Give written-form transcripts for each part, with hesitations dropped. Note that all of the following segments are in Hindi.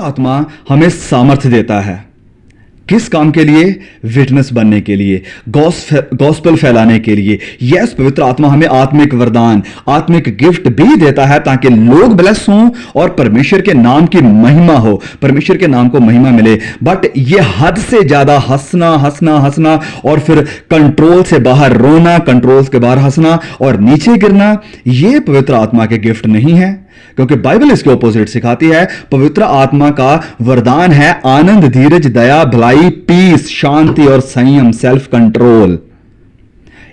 आत्मा हमें सामर्थ्य देता है। किस काम के लिए? विटनेस बनने के लिए, गॉस्पेल फैलाने के लिए। यस, पवित्र आत्मा हमें आत्मिक वरदान, आत्मिक गिफ्ट भी देता है ताकि लोग ब्लेस हों और परमेश्वर के नाम की महिमा हो, परमेश्वर के नाम को महिमा मिले। बट ये हद से ज्यादा हंसना हंसना हंसना और फिर कंट्रोल से बाहर रोना, कंट्रोल के बाहर हंसना और नीचे गिरना, ये पवित्र आत्मा के गिफ्ट नहीं है, क्योंकि बाइबल इसके ऑपोजिट सिखाती है। पवित्र आत्मा का वरदान है आनंद, धीरज, दया, भलाई, पीस, शांति और संयम, सेल्फ कंट्रोल।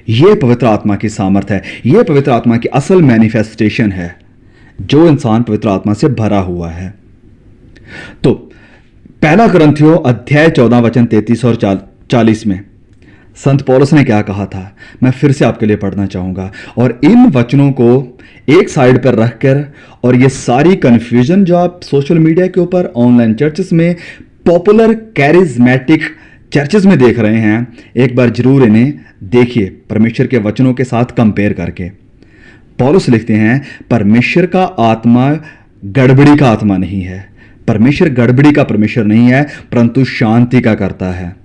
यह पवित्र आत्मा की सामर्थ है, यह पवित्र आत्मा की असल मैनिफेस्टेशन है जो इंसान पवित्र आत्मा से भरा हुआ है। तो पहला कुरिन्थियों अध्याय 14 वचन 33 और 40 में संत पौलुस ने क्या कहा था, मैं फिर से आपके लिए पढ़ना चाहूंगा। और इन वचनों को एक साइड पर रखकर और ये सारी कंफ्यूजन जो आप सोशल मीडिया के ऊपर, ऑनलाइन चर्चेस में, पॉपुलर कैरिज्मेटिक चर्चेस में देख रहे हैं, एक बार जरूर इन्हें देखिए परमेश्वर के वचनों के साथ कंपेयर करके। पौलुस लिखते हैं, परमेश्वर का आत्मा गड़बड़ी का आत्मा नहीं है, परमेश्वर गड़बड़ी का परमेश्वर नहीं है, परंतु शांति का करता है।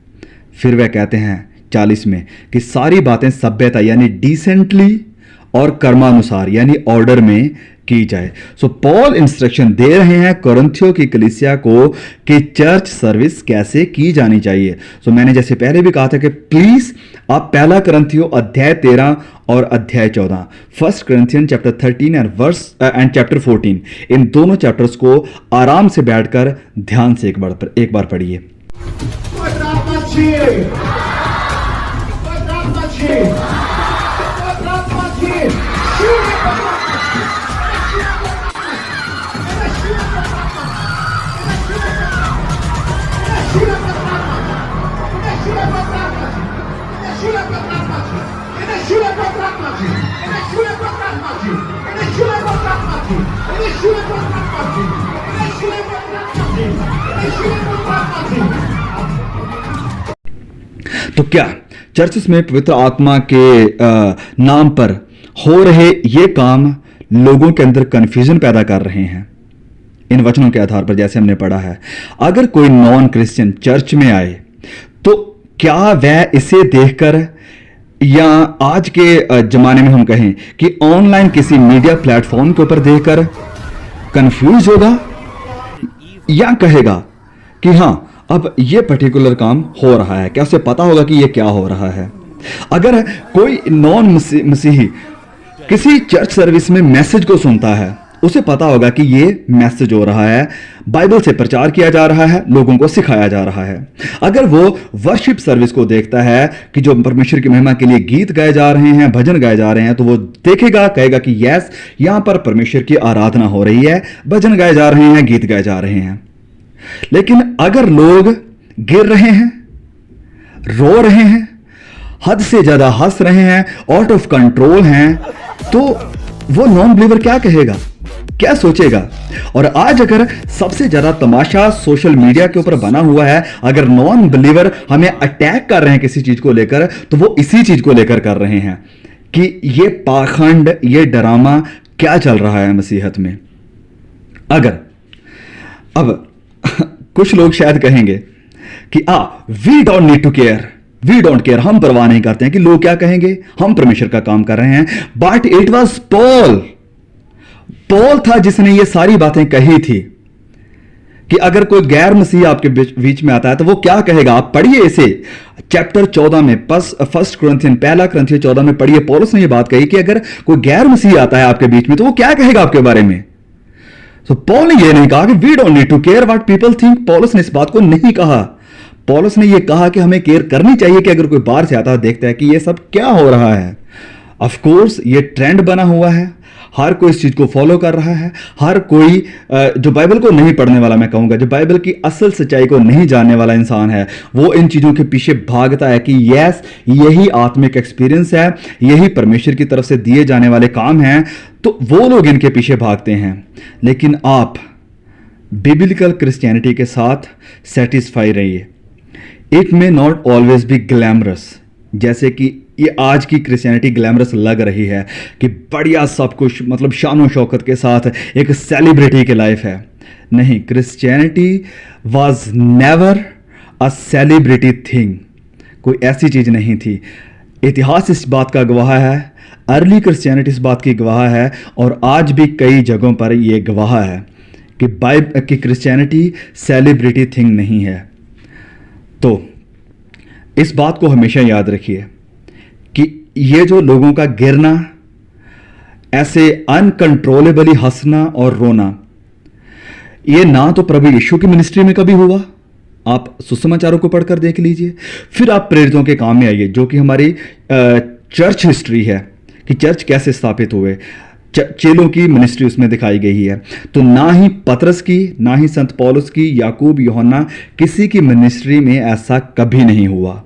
फिर वह कहते हैं 40 में कि सारी बातें सभ्यता यानी डिसेंटली और कर्मानुसार यानी ऑर्डर में की जाए। सो पॉल इंस्ट्रक्शन दे रहे हैं कुरिन्थियों की कलीसिया को कि चर्च सर्विस कैसे की जानी चाहिए। सो मैंने जैसे पहले भी कहा था कि प्लीज आप पहला कुरिन्थियों अध्याय 13 और अध्याय 14, first Corinthian chapter 13 and chapter 14, इन दोनों चैप्टर्स को आराम से बैठकर ध्यान से एक बार पढ़िए। तो क्या चर्चेस में पवित्र आत्मा के नाम पर हो रहे ये काम लोगों के अंदर कंफ्यूजन पैदा कर रहे हैं? इन वचनों के आधार पर जैसे हमने पढ़ा है, अगर कोई नॉन क्रिश्चियन चर्च में आए तो क्या वह इसे देखकर, या आज के जमाने में हम कहें कि ऑनलाइन किसी मीडिया प्लेटफॉर्म के ऊपर देखकर कंफ्यूज होगा, या कहेगा कि हां अब ये पर्टिकुलर काम हो रहा है? क्या उसे पता होगा कि ये क्या हो रहा है? अगर कोई नॉन मसीही किसी चर्च सर्विस में मैसेज को सुनता है, उसे पता होगा कि ये मैसेज हो रहा है, बाइबल से प्रचार किया जा रहा है, लोगों को सिखाया जा रहा है। अगर वो वर्शिप सर्विस को देखता है कि जो परमेश्वर की महिमा के लिए गीत गाए जा रहे हैं, भजन गाए जा रहे हैं, तो वो देखेगा, कहेगा कि यस, यहां पर परमेश्वर की आराधना हो रही है, भजन गाए जा रहे हैं, गीत गाए जा रहे हैं। लेकिन अगर लोग गिर रहे हैं, रो रहे हैं, हद से ज्यादा हंस रहे हैं, आउट ऑफ कंट्रोल हैं, तो वो नॉन बिलीवर क्या कहेगा, क्या सोचेगा? और आज अगर सबसे ज्यादा तमाशा सोशल मीडिया के ऊपर बना हुआ है, अगर नॉन बिलीवर हमें अटैक कर रहे हैं किसी चीज को लेकर, तो वो इसी चीज को लेकर कर रहे हैं कि ये पाखंड, ये ड्रामा क्या चल रहा है मसीहत में। अगर अब कुछ लोग शायद कहेंगे कि we don't need to care, we don't care, हम परवाह नहीं करते हैं कि लोग क्या कहेंगे, हम परमेश्वर का काम कर रहे हैं। बट इट वॉज पॉल था जिसने ये सारी बातें कही थी कि अगर कोई गैर मसीह आपके बीच में आता है तो वो क्या कहेगा। आप पढ़िए इसे चैप्टर 14 में, फर्स्ट कुरिन्थियन, पहला कुरिन्थियों 14 में पढ़िए। पौलुस ने ये बात कही कि अगर कोई गैर मसीह आता है आपके बीच में तो वो क्या कहेगा आपके बारे में। तो पॉल ने ये नहीं कहा कि we don't need to care what people think. पौलुस ने इस बात को नहीं कहा। पौलुस ने ये कहा कि हमें केयर करनी चाहिए कि अगर कोई बाहर से आता है, देखता है कि ये सब क्या हो रहा है। ऑफ कोर्स ये ट्रेंड बना हुआ है, हर कोई इस चीज को फॉलो कर रहा है। हर कोई जो बाइबल को नहीं पढ़ने वाला, मैं कहूंगा जो बाइबल की असल सच्चाई को नहीं जानने वाला इंसान है, वो इन चीजों के पीछे भागता है कि यस, यही आत्मिक एक्सपीरियंस है, यही परमेश्वर की तरफ से दिए जाने वाले काम हैं, तो वो लोग इनके पीछे भागते हैं। लेकिन आप बिब्लिकल क्रिश्चियनिटी के साथ सेटिस्फाई रहिए। It may not always be glamorous, जैसे कि ये आज की क्रिश्चियनिटी ग्लैमरस लग रही है कि बढ़िया सब कुछ, मतलब शानो शौकत के साथ एक सेलिब्रिटी की लाइफ है। नहीं, Christianity was never a celebrity thing, कोई ऐसी चीज़ नहीं थी। इतिहास इस बात का गवाह है, अर्ली क्रिश्चियनिटी इस बात की गवाह है, और आज भी कई जगहों पर ये गवाह है कि क्रिश्चियनिटी सेलिब्रिटी थिंग नहीं है। तो इस बात को हमेशा याद रखिए कि ये जो लोगों का गिरना, ऐसे अनकंट्रोलेबली हंसना और रोना, ये ना तो प्रभु यीशु की मिनिस्ट्री में कभी हुआ। आप सुसमाचारों को पढ़कर देख लीजिए, फिर आप प्रेरितों के काम में आइए, जो कि हमारी चर्च हिस्ट्री है कि चर्च कैसे स्थापित हुए, चेलों की मिनिस्ट्री उसमें दिखाई गई है। तो ना ही पतरस की, ना ही संत पौलुस की, याकूब, यूहन्ना, किसी की मिनिस्ट्री में ऐसा कभी नहीं हुआ।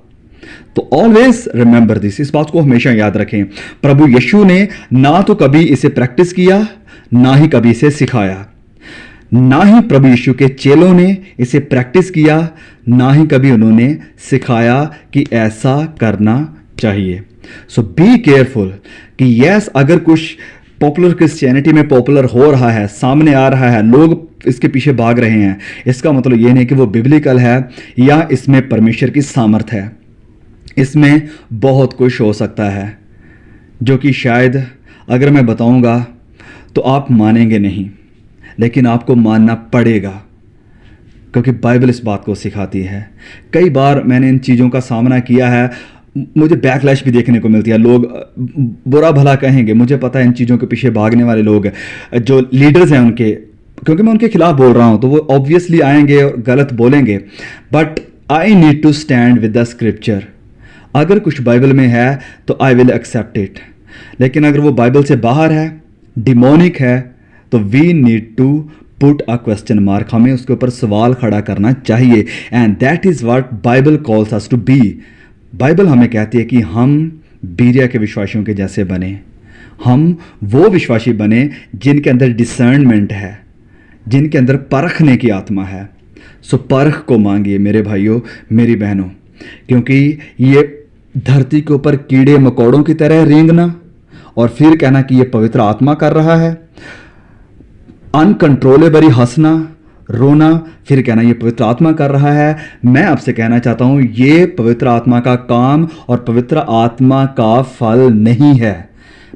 तो ऑलवेज रिमेंबर दिस, इस बात को हमेशा याद रखें। प्रभु यीशु ने ना तो कभी इसे प्रैक्टिस किया, ना ही कभी इसे सिखाया। ना ही प्रभु यीशु के चेलों ने इसे प्रैक्टिस किया, ना ही कभी उन्होंने सिखाया कि ऐसा करना चाहिए। सो बी केयरफुल कि यस, अगर कुछ पॉपुलर क्रिश्चियनिटी में पॉपुलर हो रहा है, सामने आ रहा है, लोग इसके पीछे भाग रहे हैं, इसका मतलब ये नहीं कि वो बिब्लिकल है या इसमें परमेश्वर की सामर्थ है। इसमें बहुत कुछ हो सकता है जो कि शायद अगर मैं बताऊंगा तो आप मानेंगे नहीं, लेकिन आपको मानना पड़ेगा, क्योंकि बाइबल इस बात को सिखाती है। कई बार मैंने इन चीज़ों का सामना किया है, मुझे बैकलैश भी देखने को मिलती है। लोग बुरा भला कहेंगे, मुझे पता है इन चीज़ों के पीछे भागने वाले लोग जो लीडर्स हैं उनके, क्योंकि मैं उनके खिलाफ बोल रहा हूँ, तो वो ऑब्वियसली आएंगे और गलत बोलेंगे। But I need to stand with the scripture. अगर कुछ बाइबल में है तो आई विल एक्सेप्ट इट, लेकिन अगर वो बाइबल से बाहर है, डिमोनिक है, तो we need to put a question mark, हमें उसके ऊपर सवाल खड़ा करना चाहिए। And that is what Bible calls us to be. Bible हमें कहती है कि हम बीरिया के विश्वासियों के जैसे बने, हम वो विश्वासी बने जिनके अंदर डिसर्नमेंट है, जिनके अंदर परखने की आत्मा है। सो परख को मांगिए मेरे भाइयों, मेरी बहनों, क्योंकि ये धरती के ऊपर कीड़े मकोड़ों की तरह रेंगना और फिर कहना कि ये पवित्र आत्मा कर रहा है, अनकंट्रोलेबली हंसना, रोना, फिर कहना ये पवित्र आत्मा कर रहा है। मैं आपसे कहना चाहता हूं ये पवित्र आत्मा का काम और पवित्र आत्मा का फल नहीं है।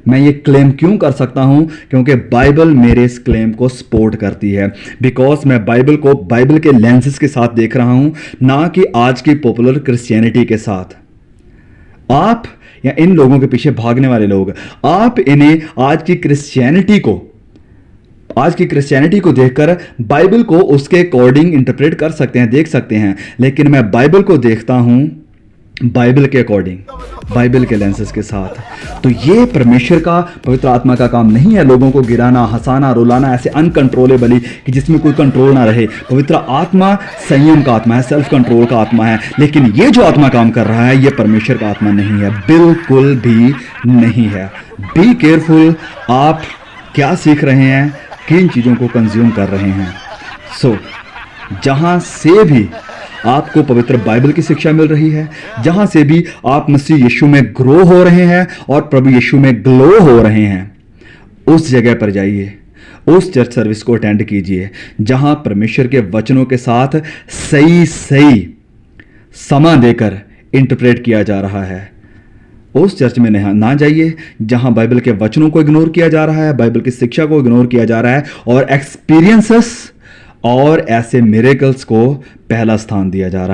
मैं ये क्लेम क्यों कर सकता हूं? क्योंकि बाइबल मेरे इस क्लेम को सपोर्ट करती है। बिकॉज मैं बाइबल को बाइबल के लेंसेज के साथ देख रहा हूं, ना कि आज की पॉपुलर क्रिश्चियनिटी के साथ। आप या इन लोगों के पीछे भागने वाले लोग, आप इन्हें आज की क्रिश्चियनिटी को देखकर बाइबल को उसके अकॉर्डिंग इंटरप्रेट कर सकते हैं, देख सकते हैं, लेकिन मैं बाइबल को देखता हूं बाइबल के अकॉर्डिंग, बाइबल के लेंसेज के साथ। तो ये परमेश्वर का, पवित्र आत्मा का काम नहीं है लोगों को गिराना, हंसाना, रुलाना ऐसे अनकंट्रोलेबली कि जिसमें कोई कंट्रोल ना रहे। पवित्र आत्मा संयम का आत्मा है, सेल्फ कंट्रोल का आत्मा है। लेकिन ये जो आत्मा काम कर रहा है, ये परमेश्वर का आत्मा नहीं है, बिल्कुल भी नहीं है। बी केयरफुल, आप क्या सीख रहे हैं, किन चीज़ों को कंज्यूम कर रहे हैं। सो जहां से भी आपको पवित्र बाइबल की शिक्षा मिल रही है, जहां से भी आप मसीह यीशु में ग्रो हो रहे हैं और प्रभु यीशु में ग्लो हो रहे हैं, उस जगह पर जाइए, उस चर्च सर्विस को अटेंड कीजिए जहां परमेश्वर के वचनों के साथ सही समा देकर इंटरप्रेट किया जा रहा है। उस चर्च में ना जाइए जहां बाइबल के वचनों को इग्नोर किया जा रहा है, बाइबल की शिक्षा को इग्नोर किया जा रहा है और एक्सपीरियंसेस और ऐसे मिरेकल्स को पहला स्थान दिया जा रहा है।